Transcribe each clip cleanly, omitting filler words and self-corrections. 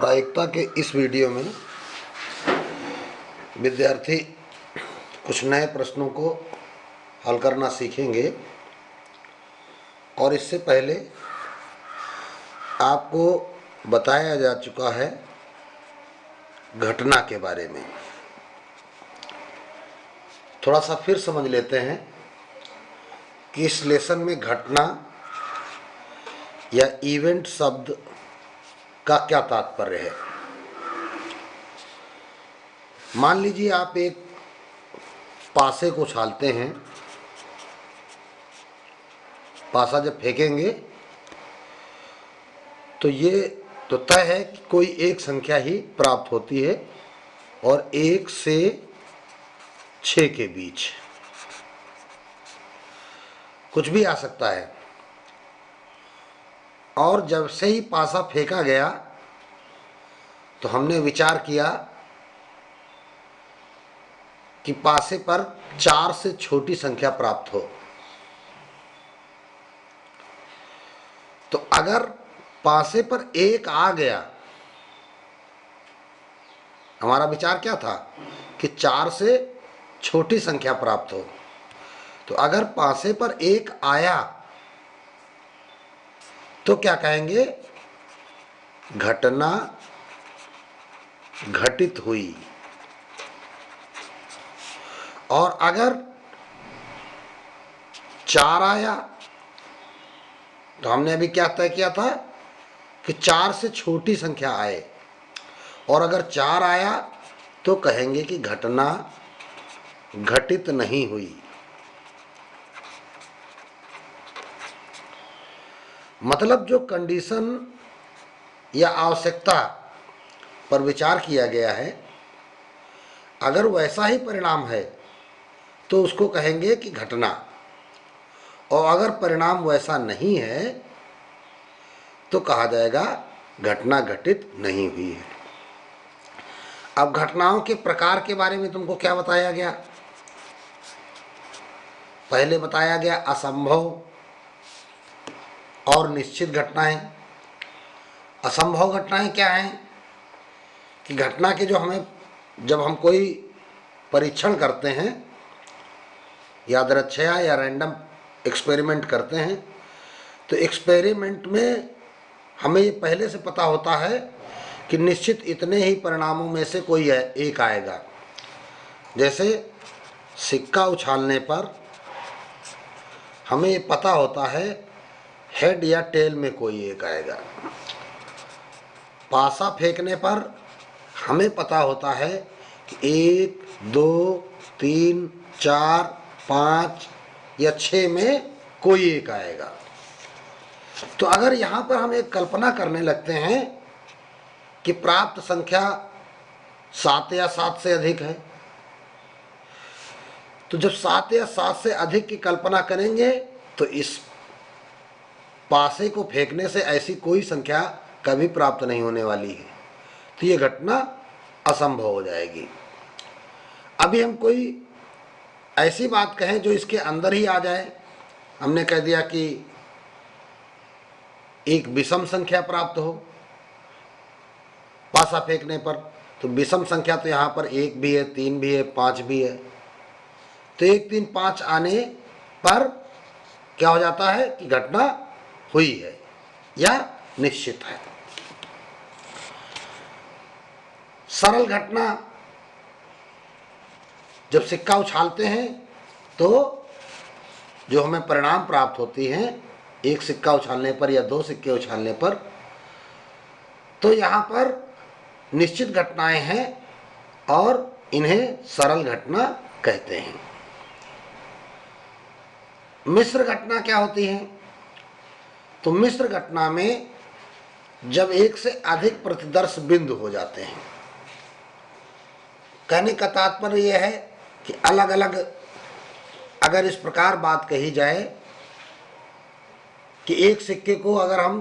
प्रायिकता के इस वीडियो में विद्यार्थी कुछ नए प्रश्नों को हल करना सीखेंगे और इससे पहले आपको बताया जा चुका है घटना के बारे में। थोड़ा सा फिर समझ लेते हैं कि इस लेसन में घटना या इवेंट शब्द का क्या तात्पर्य है। मान लीजिए आप एक पासे को उछालते हैं। पासा जब फेंकेंगे तो ये तो तय है कि कोई एक संख्या ही प्राप्त होती है और 1 से 6 के बीच कुछ भी आ सकता है। और जब से ही पासा फेंका गया तो हमने विचार किया कि पासे पर 4 से छोटी संख्या प्राप्त हो। तो अगर पासे पर 1 आ गया, हमारा विचार क्या था कि 4 से छोटी संख्या प्राप्त हो। तो अगर पासे पर 1 आया तो क्या कहेंगे, घटना घटित हुई। और अगर 4 आया तो हमने अभी क्या तय किया था कि 4 से छोटी संख्या आए, और अगर 4 आया तो कहेंगे कि घटना घटित नहीं हुई। मतलब जो कंडीशन या आवश्यकता पर विचार किया गया है, अगर वैसा ही परिणाम है तो उसको कहेंगे कि घटना, और अगर परिणाम वैसा नहीं है तो कहा जाएगा घटना घटित नहीं हुई है। अब घटनाओं के प्रकार के बारे में तुमको क्या बताया गया? पहले बताया गया असंभव और निश्चित घटनाएं। असंभव घटनाएं क्या हैं कि घटना के जो हमें, जब हम कोई परीक्षण करते हैं, यादृच्छया या रैंडम एक्सपेरिमेंट करते हैं, तो एक्सपेरिमेंट में हमें ये पहले से पता होता है कि निश्चित इतने ही परिणामों में से कोई एक आएगा। जैसे सिक्का उछालने पर हमें ये पता होता है हेड या टेल में कोई एक आएगा। पासा फेंकने पर हमें पता होता है कि 1, 2, 3, 4, 5 या 6 में कोई एक आएगा। तो अगर यहाँ पर हम एक कल्पना करने लगते हैं कि प्राप्त संख्या 7 या 7 से अधिक है, तो जब 7 या 7 से अधिक की कल्पना करेंगे तो इस पासे को फेंकने से ऐसी कोई संख्या कभी प्राप्त नहीं होने वाली है। तो ये घटना असंभव हो जाएगी। अभी हम कोई ऐसी बात कहें जो इसके अंदर ही आ जाए। हमने कह दिया कि एक विषम संख्या प्राप्त हो पासा फेंकने पर, तो विषम संख्या तो यहाँ पर 1 भी है, 3 भी है, 5 भी है। तो 1, 3, 5 आने पर क्या हो जाता है कि घटना हुई है या निश्चित है। सरल घटना, जब सिक्का उछालते हैं तो जो हमें परिणाम प्राप्त होती हैं, एक सिक्का उछालने पर या 2 सिक्के उछालने पर, तो यहाँ पर निश्चित घटनाएं हैं और इन्हें सरल घटना कहते हैं। मिश्र घटना क्या होती है? तो मिश्र घटना में जब 1 से अधिक प्रतिदर्श बिंदु हो जाते हैं। कहने का तात्पर्य यह है कि अलग अलग, अगर इस प्रकार बात कही जाए कि एक सिक्के को अगर हम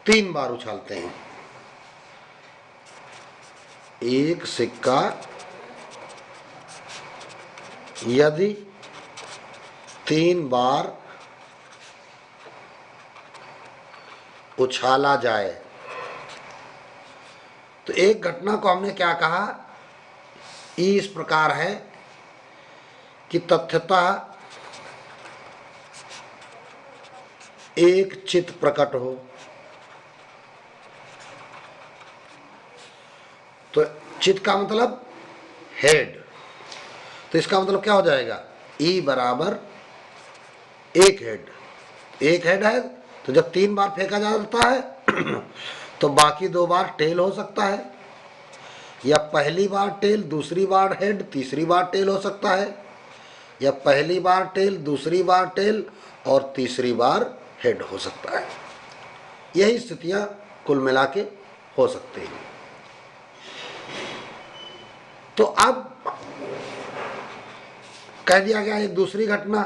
3 बार उछालते हैं, एक सिक्का यदि 3 बार उछाला जाए तो एक घटना को हमने क्या कहा, ई इस प्रकार है कि तथ्यतः एक चित्त प्रकट हो। तो चित्त का मतलब हेड, तो इसका मतलब क्या हो जाएगा, ई बराबर एक हेड। एक हेड है तो जब 3 बार फेंका जाता है तो बाकी 2 बार टेल हो सकता है, या पहली बार टेल, दूसरी बार हेड, तीसरी बार टेल हो सकता है, या पहली बार टेल, दूसरी बार टेल और तीसरी बार हेड हो सकता है। यही स्थितियां कुल मिला के हो सकती हैं। तो अब कह दिया गया एक दूसरी घटना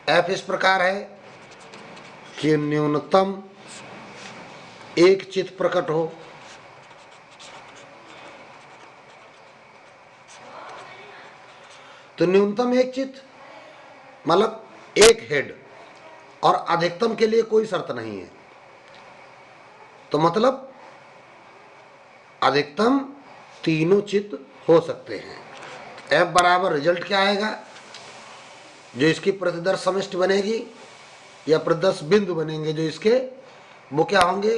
एफ इस प्रकार है कि न्यूनतम एक चित्त प्रकट हो। तो न्यूनतम एक चित्त मतलब एक हेड, और अधिकतम के लिए कोई शर्त नहीं है। तो मतलब अधिकतम तीनों चित्त हो सकते हैं। एफ बराबर रिजल्ट क्या आएगा, जो इसकी प्रतिदर्श समष्टि बनेगी या प्रतिदर्श बिंदु बनेंगे जो इसके, वो क्या होंगे,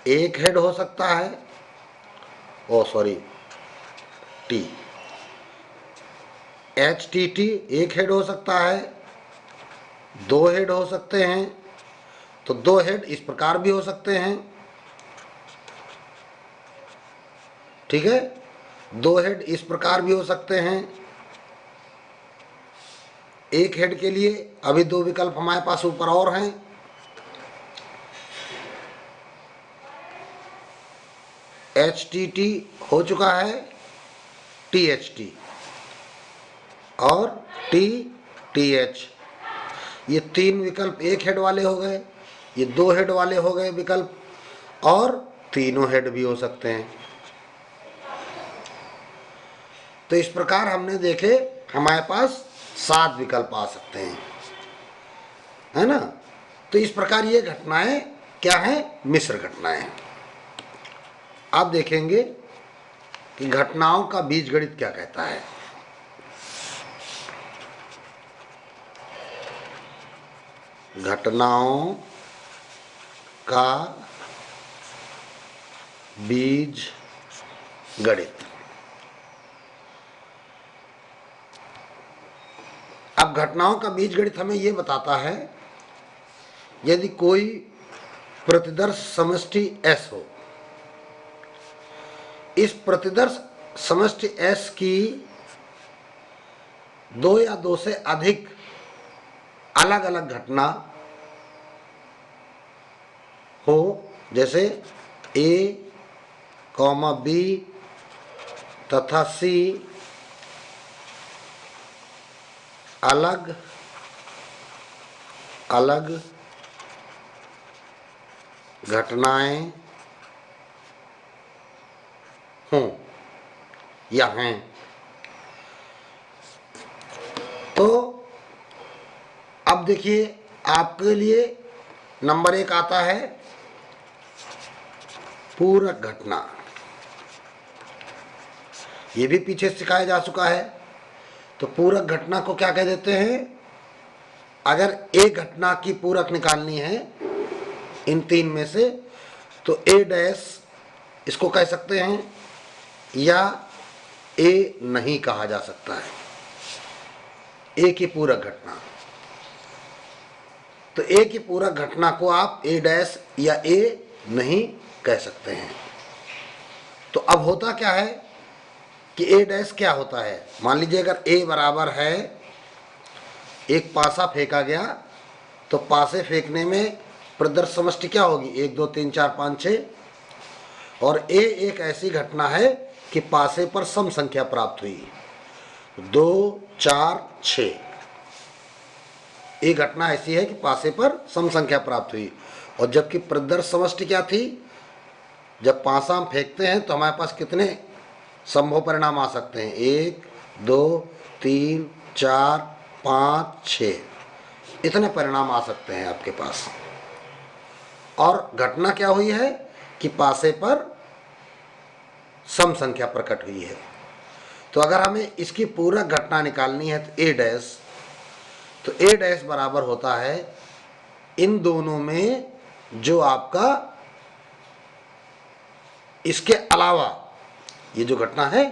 एक हेड हो सकता है, oh sorry T, H T T एक हेड हो सकता है, 2 हेड हो सकते हैं। तो 2 हेड इस प्रकार भी हो सकते हैं, ठीक है, 2 हेड इस प्रकार भी हो सकते हैं। एक हेड के लिए अभी 2 विकल्प हमारे पास ऊपर और हैं, एच टी टी हो चुका है, टी एच टी और टी टी एच, ये 3 विकल्प एक हेड वाले हो गए, ये 2 हेड वाले हो गए विकल्प, और तीनों हेड भी हो सकते हैं। तो इस प्रकार हमने देखे हमारे पास 7 विकल्प आ सकते हैं, है ना। तो इस प्रकार ये घटनाएं क्या हैं, मिश्र घटनाएं। आप देखेंगे कि घटनाओं का बीजगणित क्या कहता है। घटनाओं का बीज गणित। अब घटनाओं का बीज गणित हमें यह बताता है, यदि कोई प्रतिदर्श समष्टि S हो, इस प्रतिदर्श समष्टि S की 2 या 2 से अधिक अलग अलग घटना हो, जैसे A, B तथा C अलग अलग घटनाएं हों या हैं, तो अब देखिए आपके लिए नंबर 1 आता है पूरक घटना। ये भी पीछे सिखाया जा चुका है। तो पूरक घटना को क्या कह देते हैं, अगर एक घटना की पूरक निकालनी है इन 3 में से, तो ए डैश इसको कह सकते हैं, या ए नहीं कहा जा सकता है, ए की पूरक घटना। तो ए की पूरक घटना को आप ए डैश या ए नहीं कह सकते हैं। तो अब होता क्या है कि ए डैश क्या होता है, मान लीजिए अगर ए बराबर है, एक पासा फेंका गया, तो पासे फेंकने में प्रतिदर्श समष्टि क्या होगी, 1 2 3 4 5 6, और ए एक ऐसी घटना है कि पासे पर सम संख्या प्राप्त हुई, 2 4 6। एक घटना ऐसी है कि पासे पर सम संख्या प्राप्त हुई, और जबकि प्रतिदर्श समष्टि क्या थी, जब पासा हम फेंकते हैं तो हमारे पास कितने संभव परिणाम आ सकते हैं, 1 2 3 4 5 6, इतने परिणाम आ सकते हैं आपके पास। और घटना क्या हुई है कि पासे पर सम संख्या प्रकट हुई है। तो अगर हमें इसकी पूरा घटना निकालनी है तो ए डैश बराबर होता है इन दोनों में जो आपका इसके अलावा ये जो घटना है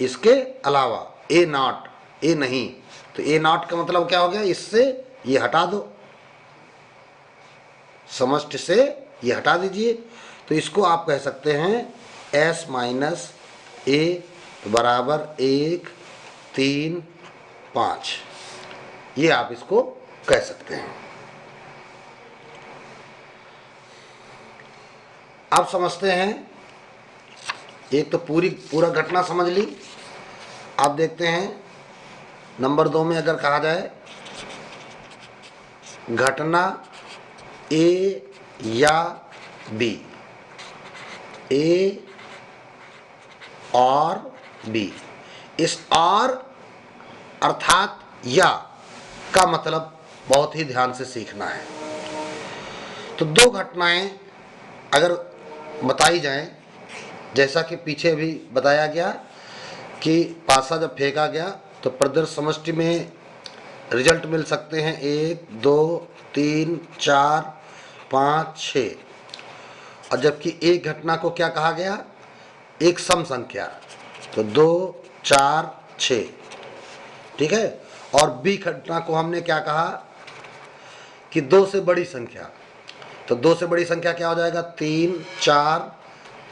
इसके अलावा ए नॉट ए नहीं, तो ए नॉट का मतलब क्या हो गया, इससे ये हटा दो, समष्टि से ये हटा दीजिए। तो इसको आप कह सकते हैं एस माइनस ए बराबर 1 3 5, ये आप इसको कह सकते हैं। अब समझते हैं, एक तो पूरा घटना समझ ली। आप देखते हैं नंबर 2 में अगर कहा जाए घटना ए या बी, ए और बी, इस और अर्थात या का मतलब बहुत ही ध्यान से सीखना है। तो दो घटनाएं अगर बताई जाएं, जैसा कि पीछे भी बताया गया कि पासा जब फेंका गया तो प्रदर्श समष्टि में रिजल्ट मिल सकते हैं 1 2 3 4 5 6, और जबकि एक घटना को क्या कहा गया, एक सम संख्या, तो 2 4 6, ठीक है। और बी घटना को हमने क्या कहा कि 2 से बड़ी संख्या, तो 2 से बड़ी संख्या क्या हो जाएगा, 3 4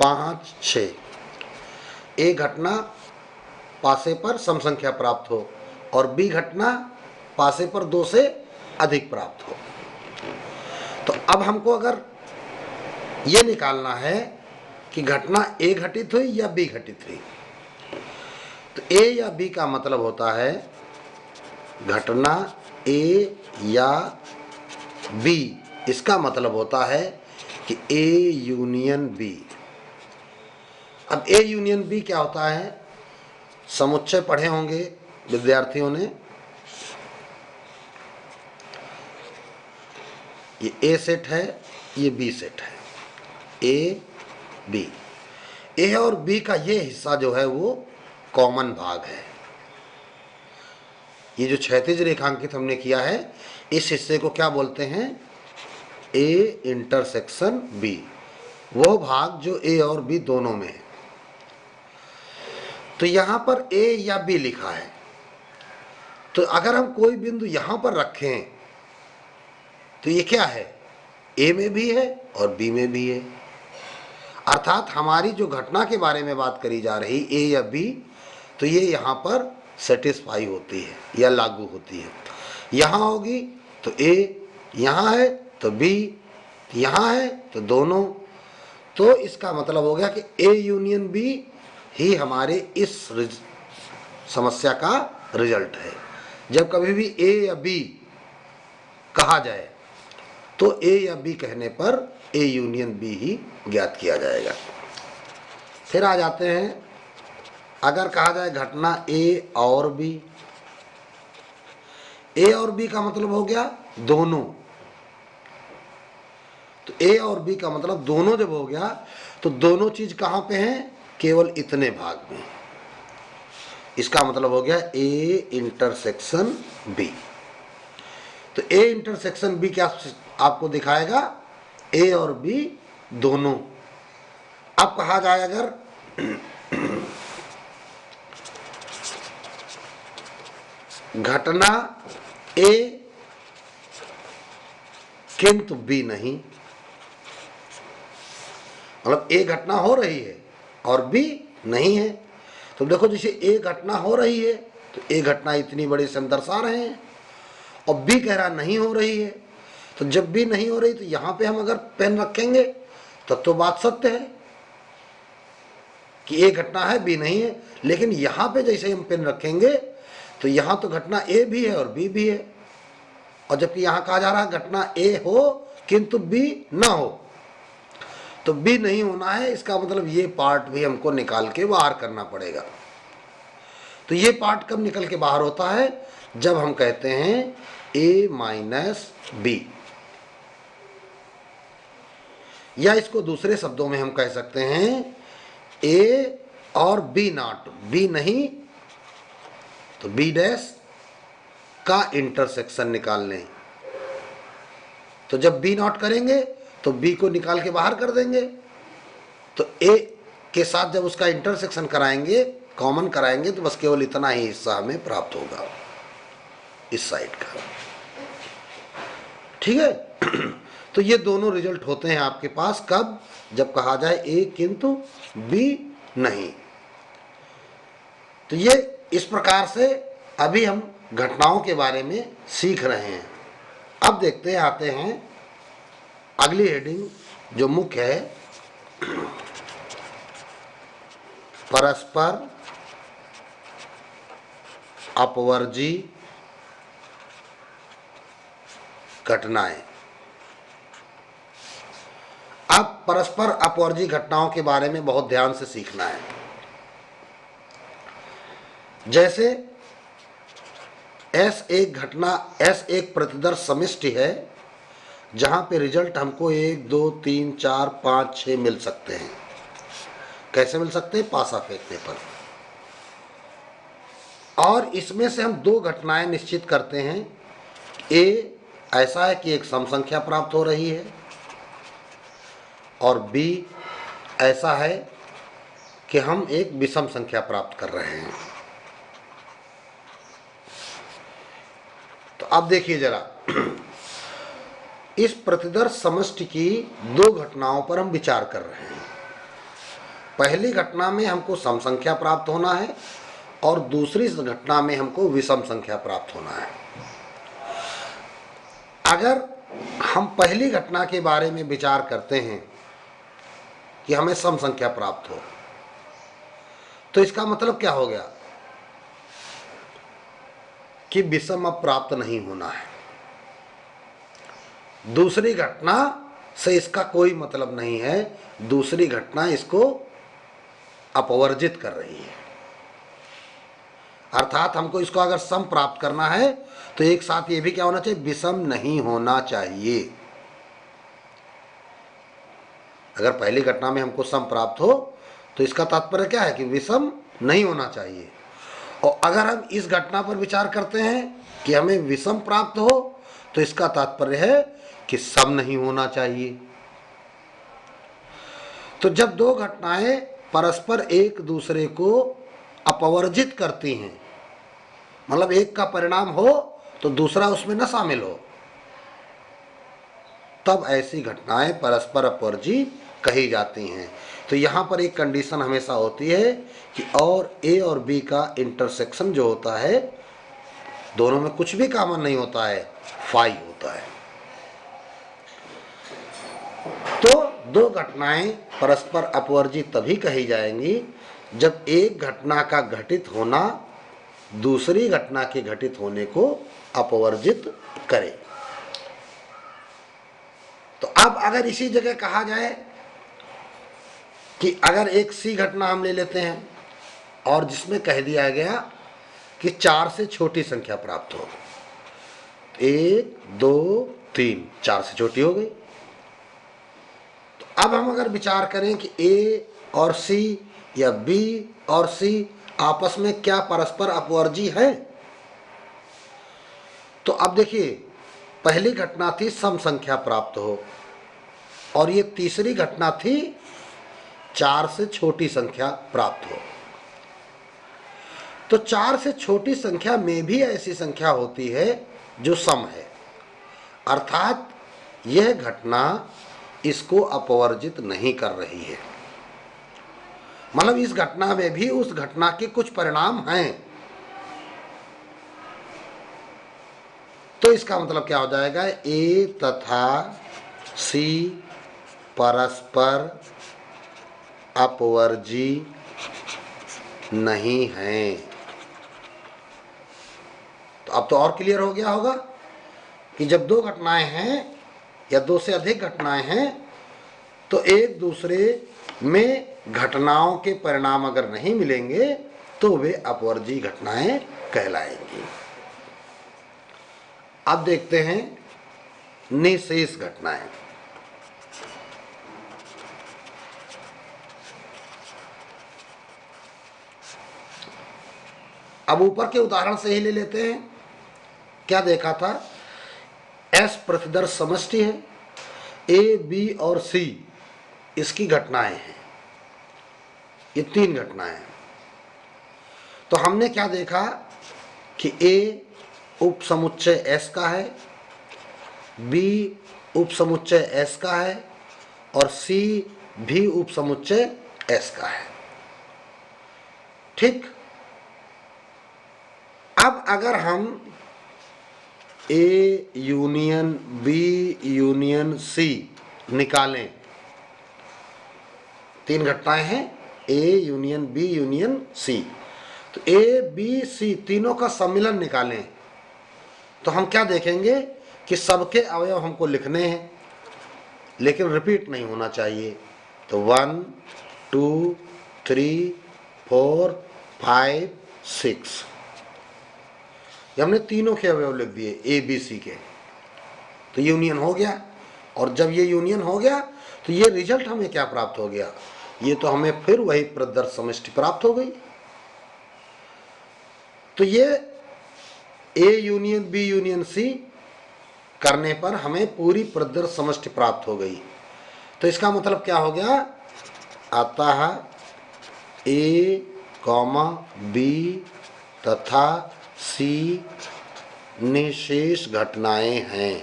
5 6। एक घटना पासे पर सम संख्या प्राप्त हो और बी घटना पासे पर 2 से अधिक प्राप्त हो। तो अब हमको अगर ये निकालना है कि घटना ए घटित हुई या बी घटित हुई, तो ए या बी का मतलब होता है घटना ए या बी, इसका मतलब होता है कि ए यूनियन बी। अब ए यूनियन बी क्या होता है, समुच्चय पढ़े होंगे विद्यार्थियों ने, ये ए सेट है, ये बी सेट है, ए बी। ए और बी का ये हिस्सा जो है वो कॉमन भाग है। ये जो क्षैतिज रेखांकित हमने किया है, इस हिस्से को क्या बोलते हैं, ए इंटरसेक्शन बी, वो भाग जो ए और बी दोनों में है। तो यहां पर ए या बी लिखा है, तो अगर हम कोई बिंदु यहां पर रखें तो ये क्या है, ए में भी है और बी में भी है। अर्थात हमारी जो घटना के बारे में बात करी जा रही ए या बी, तो ये यहाँ पर सेटिस्फाई होती है या लागू होती है। यहाँ होगी तो ए, यहाँ है तो बी, यहाँ है तो दोनों। तो इसका मतलब हो गया कि ए यूनियन बी ही हमारे इस समस्या का रिजल्ट है। जब कभी भी ए या बी कहा जाए तो ए या बी कहने पर ए यूनियन बी ही ज्ञात किया जाएगा। फिर आ जाते हैं, अगर कहा जाए घटना ए और बी, ए और बी का मतलब हो गया दोनों। तो ए और बी का मतलब दोनों जब हो गया तो दोनों चीज कहां पे हैं, केवल इतने भाग में। इसका मतलब हो गया ए इंटरसेक्शन बी। तो ए इंटरसेक्शन बी क्या आपको दिखाएगा, ए और बी दोनों। अब कहा जाए अगर घटना ए किंतु बी नहीं, मतलब ए घटना हो रही है और बी नहीं है। तो देखो जैसे ए घटना हो रही है तो ए घटना इतनी बड़ी से हम दर्शा रहे हैं, और बी कह रहा नहीं हो रही है। तो जब भी नहीं हो रही तो यहां पे हम अगर पेन रखेंगे तब तो बात सत्य है कि ए घटना है बी नहीं है, लेकिन यहां पे जैसे हम पेन रखेंगे तो यहां तो घटना ए भी है और बी भी है, और जबकि यहां कहा जा रहा है घटना ए हो किंतु बी ना हो, तो बी नहीं होना है। इसका मतलब ये पार्ट भी हमको निकाल के बाहर करना पड़ेगा। तो ये पार्ट कब निकल के बाहर होता है, जब हम कहते हैं ए माइनस बी, या इसको दूसरे शब्दों में हम कह सकते हैं ए और बी नॉट, बी नहीं तो बी डैश का इंटरसेक्शन निकाल लें। तो जब बी नॉट करेंगे तो बी को निकाल के बाहर कर देंगे, तो ए के साथ जब उसका इंटरसेक्शन कराएंगे, कॉमन कराएंगे, तो बस केवल इतना ही हिस्सा हमें प्राप्त होगा इस साइड का। ठीक है। तो ये दोनों रिजल्ट होते हैं आपके पास कब, जब कहा जाए ए किंतु बी नहीं। तो ये इस प्रकार से अभी हम घटनाओं के बारे में सीख रहे हैं। अब देखते हैं, आते हैं अगली हेडिंग जो मुख्य है, परस्पर अपवर्जी घटनाएं। अब परस्पर अपवर्जी घटनाओं के बारे में बहुत ध्यान से सीखना है। जैसे S एक घटना, S एक प्रतिदर्श समष्टि है जहां पे रिजल्ट हमको 1 2 3 4 5 6 मिल सकते हैं। कैसे मिल सकते हैं? पासा फेंकने पर। और इसमें से हम दो घटनाएं निश्चित करते हैं। ए ऐसा है कि एक सम संख्या प्राप्त हो रही है, और बी ऐसा है कि हम एक विषम संख्या प्राप्त कर रहे हैं। तो अब देखिए जरा, इस प्रतिदर्श समष्टि की दो घटनाओं पर हम विचार कर रहे हैं। पहली घटना में हमको सम संख्या प्राप्त होना है और दूसरी घटना में हमको विषम संख्या प्राप्त होना है। अगर हम पहली घटना के बारे में विचार करते हैं कि हमें सम संख्या प्राप्त हो, तो इसका मतलब क्या हो गया कि विषम अब प्राप्त नहीं होना है। दूसरी घटना से इसका कोई मतलब नहीं है, दूसरी घटना इसको अपवर्जित कर रही है। अर्थात हमको इसको अगर सम प्राप्त करना है तो एक साथ ये भी क्या होना चाहिए? विषम नहीं होना चाहिए। अगर पहली घटना में हमको सम प्राप्त हो तो इसका तात्पर्य क्या है कि विषम नहीं होना चाहिए। और अगर हम इस घटना पर विचार करते हैं कि हमें विषम प्राप्त हो तो इसका तात्पर्य है कि सम नहीं होना चाहिए। तो जब दो घटनाएं परस्पर एक दूसरे को अपवर्जित करती हैं, मतलब एक का परिणाम हो तो दूसरा उसमें न शामिल हो, तब ऐसी घटनाएं परस्पर अपवर्जी कही जाती हैं। तो यहाँ पर एक कंडीशन हमेशा होती है कि और ए और बी का इंटरसेक्शन जो होता है, दोनों में कुछ भी कॉमन नहीं होता है, फाई होता है। तो दो घटनाएं परस्पर अपवर्जी तभी कही जाएंगी जब एक घटना का घटित होना दूसरी घटना के घटित होने को अपवर्जित करे। तो अब अगर इसी जगह कहा जाए कि अगर एक सी घटना हम ले लेते हैं और जिसमें कह दिया गया कि 4 से छोटी संख्या प्राप्त हो, 1 2 3, 4 से छोटी हो गई। तो अब हम अगर विचार करें कि ए और सी या बी और सी आपस में क्या परस्पर अपवर्जी है, तो अब देखिए, पहली घटना थी सम संख्या प्राप्त हो और ये तीसरी घटना थी 4 से छोटी संख्या प्राप्त हो। तो 4 से छोटी संख्या में भी ऐसी संख्या होती है जो सम है, अर्थात यह घटना इसको अपवर्जित नहीं कर रही है। मतलब इस घटना में भी उस घटना के कुछ परिणाम हैं। तो इसका मतलब क्या हो जाएगा? ए तथा सी परस्पर अपवर्जी नहीं है। तो अब तो और क्लियर हो गया होगा कि जब दो घटनाएं हैं या दो से अधिक घटनाएं हैं तो एक दूसरे में घटनाओं के परिणाम अगर नहीं मिलेंगे तो वे अपवर्जी घटनाएं कहलाएंगी। अब देखते हैं निशेष घटनाएं। अब ऊपर के उदाहरण से ही ले लेते हैं। क्या देखा था, एस प्रतिदर्श समष्टि है, ए बी और सी इसकी घटनाएं हैं, ये 3 घटनाएं हैं। तो हमने क्या देखा कि ए उप समुच्चय एस का है, बी उप समुच्चय एस का है और सी भी उप समुच्चय एस का है। ठीक, अब अगर हम A union B union C निकालें, 3 घटनाएं हैं, A union B union C, तो ए बी सी तीनों का सम्मिलन निकालें तो हम क्या देखेंगे कि सबके अवयव हमको लिखने हैं, लेकिन रिपीट नहीं होना चाहिए। तो 1 2 3 4 5 6 ये हमने तीनों के अवयव लिख दिए ए बी सी के, तो यूनियन हो गया। और जब ये यूनियन हो गया तो ये रिजल्ट हमें क्या प्राप्त हो गया, ये तो हमें फिर वही प्रतिदर्श समष्टि प्राप्त हो गई। तो ये A union B union C करने पर हमें पूरी प्रतिदर्श समष्टि प्राप्त हो गई। तो इसका मतलब क्या हो गया, अतः ए कॉमा बी तथा सी निशेष घटनाएं हैं।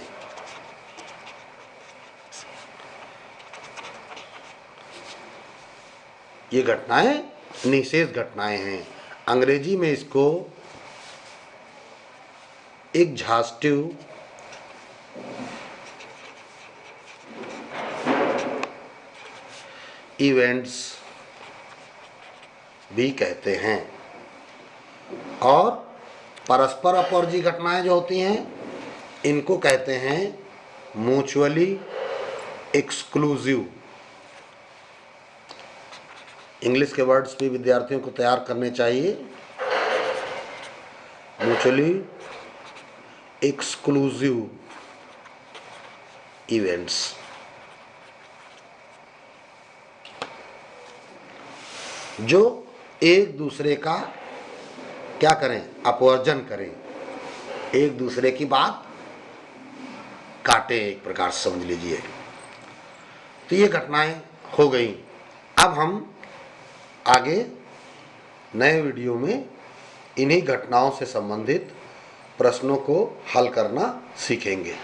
ये घटनाएं निशेष घटनाएं हैं। अंग्रेजी में इसको एग्जॉस्टिव इवेंट्स भी कहते हैं। और परस्पर अपवर्जी घटनाएं जो होती हैं इनको कहते हैं म्यूचुअली एक्सक्लूसिव। इंग्लिश के वर्ड्स भी विद्यार्थियों को तैयार करने चाहिए। Mutually exclusive events. जो एक दूसरे का क्या करें, अपवर्जन करें, एक दूसरे की बात काटे, एक प्रकार से समझ लीजिए। तो ये घटनाएं हो गई। अब हम आगे नए वीडियो में इन्हीं घटनाओं से संबंधित प्रश्नों को हल करना सीखेंगे।